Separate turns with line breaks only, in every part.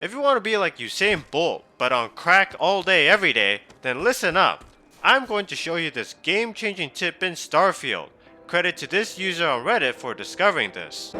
If you want to be like Usain Bolt, but on crack all day every day, then listen up. I'm going to show you this game-changing tip in Starfield. Credit to this user on Reddit for discovering this.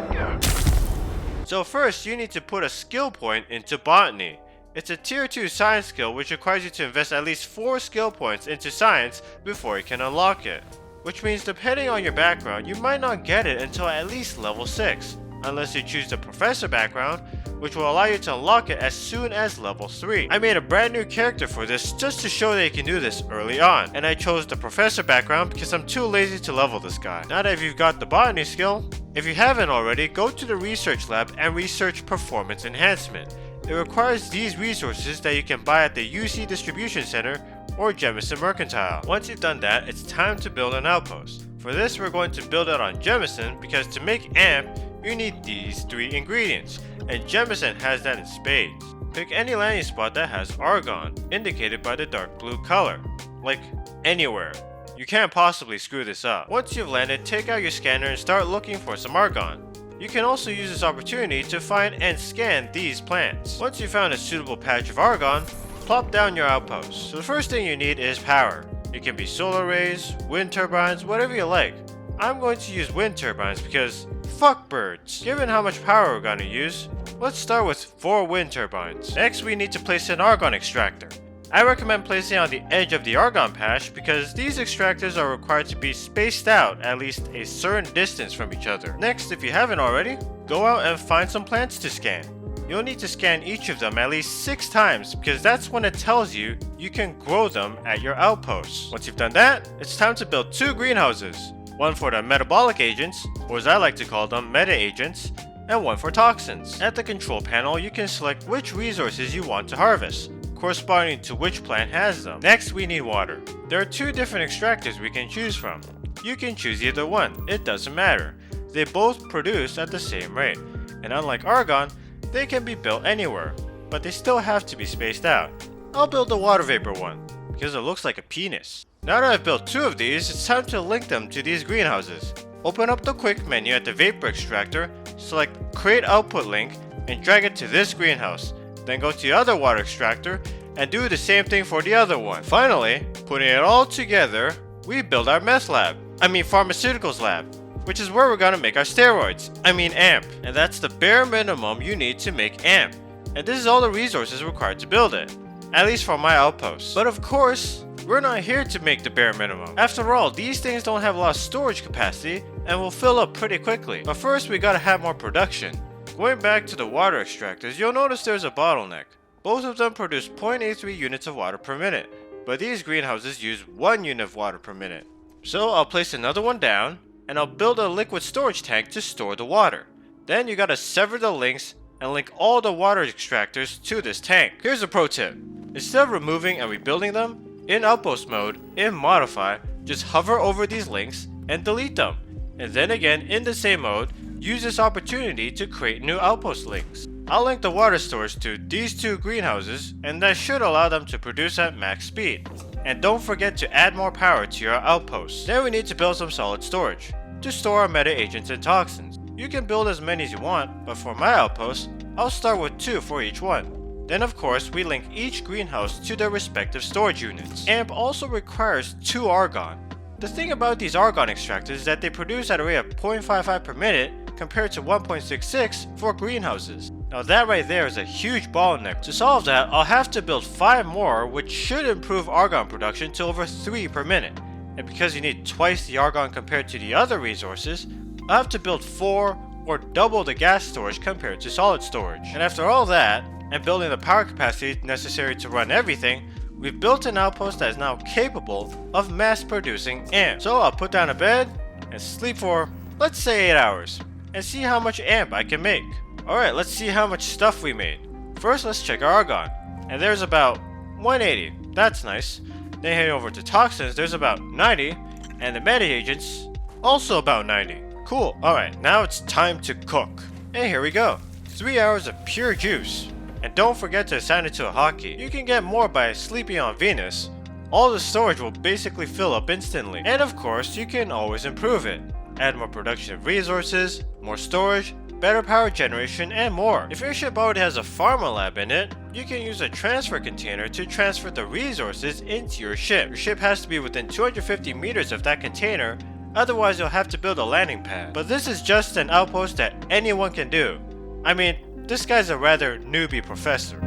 So first, you need to put a skill point into botany. It's a tier 2 science skill which requires you to invest at least 4 skill points into science before you can unlock it. Which means depending on your background, you might not get it until at least level 6, unless you choose the professor background, which will allow you to unlock it as soon as level 3. I made a brand new character for this just to show that you can do this early on, and I chose the professor background because I'm too lazy to level this guy. Now that you've got the botany skill, if you haven't already, go to the research lab and research performance enhancement. It requires these resources that you can buy at the UC Distribution Center or Jemison Mercantile. Once you've done that, it's time to build an outpost. For this, we're going to build it on Jemison because to make AMP, you need these 3 ingredients, and Jemison has that in spades. Pick any landing spot that has argon, indicated by the dark blue color. Like, anywhere. You can't possibly screw this up. Once you've landed, take out your scanner and start looking for some argon. You can also use this opportunity to find and scan these plants. Once you've found a suitable patch of argon, plop down your outpost. So the first thing you need is power. It can be solar arrays, wind turbines, whatever you like. I'm going to use wind turbines because fuck birds. Given how much power we're going to use, let's start with 4 wind turbines. Next, we need to place an argon extractor. I recommend placing it on the edge of the argon patch because these extractors are required to be spaced out at least a certain distance from each other. Next, if you haven't already, go out and find some plants to scan. You'll need to scan each of them at least 6 times because that's when it tells you you can grow them at your outposts. Once you've done that, it's time to build 2 greenhouses. One for the metabolic agents, or as I like to call them, meta agents, and one for toxins. At the control panel, you can select which resources you want to harvest, corresponding to which plant has them. Next, we need water. There are 2 different extractors we can choose from. You can choose either one, it doesn't matter. They both produce at the same rate, and unlike argon, they can be built anywhere, but they still have to be spaced out. I'll build the water vapor one, because it looks like a penis. Now that I've built 2 of these, it's time to link them to these greenhouses. Open up the quick menu at the vapor extractor, select create output link, and drag it to this greenhouse. Then go to the other water extractor and do the same thing for the other one. Finally, putting it all together, we build our pharmaceuticals lab, which is where we're gonna make our steroids, AMP. And that's the bare minimum you need to make AMP. And this is all the resources required to build it, at least for my outpost. But of course, we're not here to make the bare minimum. After all, these things don't have a lot of storage capacity and will fill up pretty quickly. But first, we gotta have more production. Going back to the water extractors, you'll notice there's a bottleneck. Both of them produce 0.83 units of water per minute, but these greenhouses use 1 unit of water per minute. So I'll place another one down, and I'll build a liquid storage tank to store the water. Then you gotta sever the links and link all the water extractors to this tank. Here's a pro tip. Instead of removing and rebuilding them, in Outpost mode, in Modify, just hover over these links and delete them. And then again, in the same mode, use this opportunity to create new Outpost links. I'll link the water storage to these 2 greenhouses, and that should allow them to produce at max speed. And don't forget to add more power to your outposts. Then we need to build some solid storage to store our meta agents and toxins. You can build as many as you want, but for my outpost, I'll start with 2 for each one. Then of course, we link each greenhouse to their respective storage units. AMP also requires 2 argon. The thing about these argon extractors is that they produce at a rate of 0.55 per minute compared to 1.66 for greenhouses. Now that right there is a huge bottleneck. To solve that, I'll have to build 5 more, which should improve argon production to over 3 per minute. And because you need twice the argon compared to the other resources, I'll have to build 4 or double the gas storage compared to solid storage. And after all that, and building the power capacity necessary to run everything, we've built an outpost that is now capable of mass producing AMP. So I'll put down a bed and sleep for, let's say 8 hours, and see how much AMP I can make. Alright, let's see how much stuff we made. First, let's check our argon, and there's about 180, that's nice. Then heading over to toxins, there's about 90, and the meta agents, also about 90. Cool, alright, now it's time to cook. And here we go, 3 hours of pure juice. And don't forget to assign it to a hotkey. You can get more by sleeping on Venus. All the storage will basically fill up instantly. And of course, you can always improve it. Add more production of resources, more storage, better power generation, and more. If your ship already has a pharma lab in it, you can use a transfer container to transfer the resources into your ship. Your ship has to be within 250 meters of that container, otherwise you'll have to build a landing pad. But this is just an outpost that anyone can do. I mean, this guy's a rather newbie professor.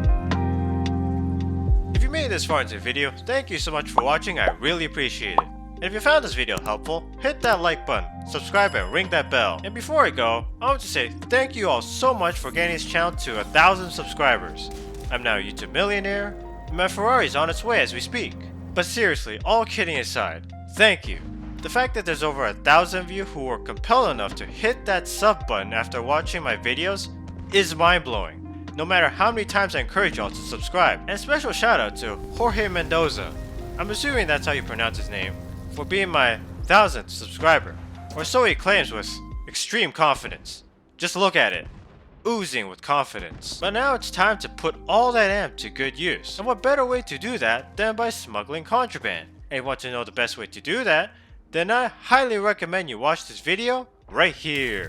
If you made it this far into the video, thank you so much for watching, I really appreciate it. And if you found this video helpful, hit that like button, subscribe and ring that bell. And before I go, I want to say thank you all so much for getting this channel to 1,000 subscribers. I'm now a YouTube millionaire, and my Ferrari's on its way as we speak. But seriously, all kidding aside, thank you. The fact that there's over 1,000 of you who were compelled enough to hit that sub button after watching my videos is mind-blowing, no matter how many times I encourage y'all to subscribe. And special shout out to Jorge Mendoza, I'm assuming that's how you pronounce his name, for being my 1,000th subscriber, or so he claims with extreme confidence. Just look at it, oozing with confidence. But now it's time to put all that amp to good use, and what better way to do that than by smuggling contraband? And you want to know the best way to do that? Then I highly recommend you watch this video right here.